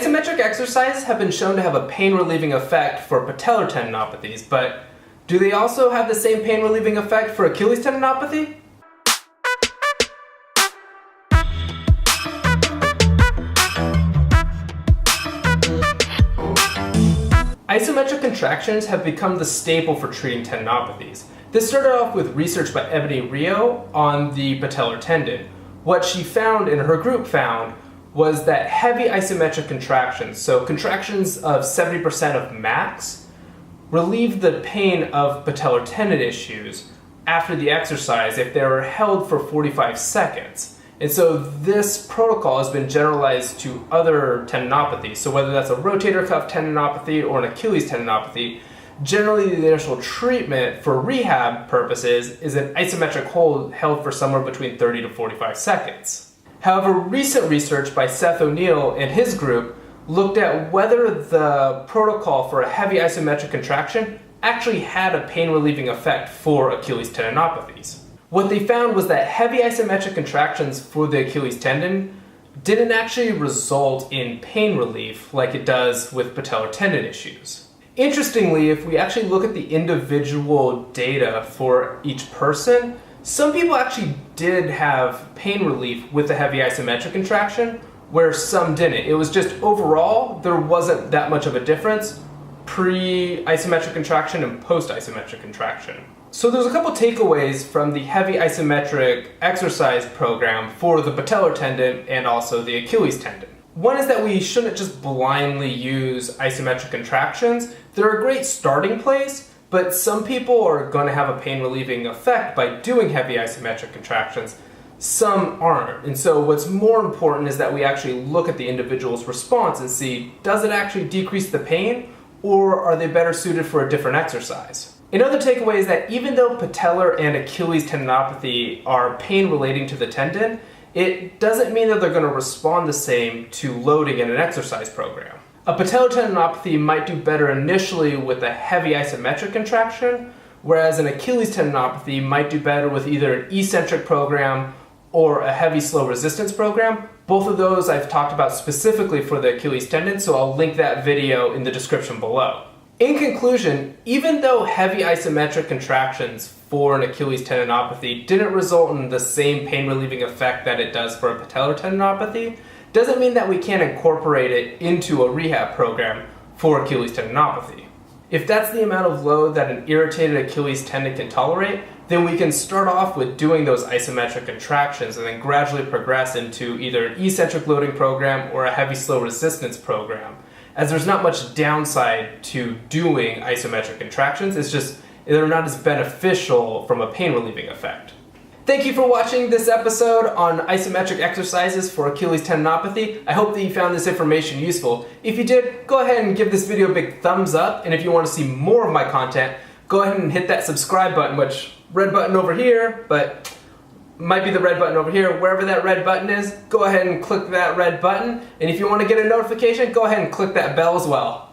Isometric exercises have been shown to have a pain-relieving effect for patellar tendinopathies, but do they also have the same pain-relieving effect for Achilles tendinopathy? Isometric contractions have become the staple for treating tendinopathies. This started off with research by Ebony Rio on the patellar tendon. What she found, and her group found, was that heavy isometric contractions, so contractions of 70% of max, relieved the pain of patellar tendon issues after the exercise if they were held for 45 seconds. And so this protocol has been generalized to other tendinopathies. So whether that's a rotator cuff tendinopathy or an Achilles tendinopathy, generally the initial treatment for rehab purposes is an isometric hold held for somewhere between 30 to 45 seconds. However, recent research by Seth O'Neill and his group looked at whether the protocol for a heavy isometric contraction actually had a pain-relieving effect for Achilles tendinopathies. What they found was that heavy isometric contractions for the Achilles tendon didn't actually result in pain relief like it does with patellar tendon issues. Interestingly, if we actually look at the individual data for each person, some people actually did have pain relief with a heavy isometric contraction, where some didn't. It was just overall, there wasn't that much of a difference pre-isometric contraction and post-isometric contraction. So there's a couple takeaways from the heavy isometric exercise program for the patellar tendon and also the Achilles tendon. One is that we shouldn't just blindly use isometric contractions. They're a great starting place, but some people are going to have a pain relieving effect by doing heavy isometric contractions. Some aren't. And so what's more important is that we actually look at the individual's response and see, does it actually decrease the pain, or are they better suited for a different exercise? Another takeaway is that even though patellar and Achilles tendinopathy are pain relating to the tendon, it doesn't mean that they're going to respond the same to loading in an exercise program. A patellar tendinopathy might do better initially with a heavy isometric contraction, whereas an Achilles tendinopathy might do better with either an eccentric program or a heavy slow resistance program. Both of those I've talked about specifically for the Achilles tendon, so I'll link that video in the description below. In conclusion, even though heavy isometric contractions for an Achilles tendinopathy didn't result in the same pain-relieving effect that it does for a patellar tendinopathy, doesn't mean that we can't incorporate it into a rehab program for Achilles tendinopathy. If that's the amount of load that an irritated Achilles tendon can tolerate, then we can start off with doing those isometric contractions and then gradually progress into either an eccentric loading program or a heavy slow resistance program. As there's not much downside to doing isometric contractions, it's just they're not as beneficial from a pain relieving effect. Thank you for watching this episode on isometric exercises for Achilles tendinopathy. I hope that you found this information useful. If you did, go ahead and give this video a big thumbs up, and if you want to see more of my content, go ahead and hit that subscribe button, which red button over here, but might be the red button over here. Wherever that red button is, go ahead and click that red button, and if you want to get a notification, go ahead and click that bell as well.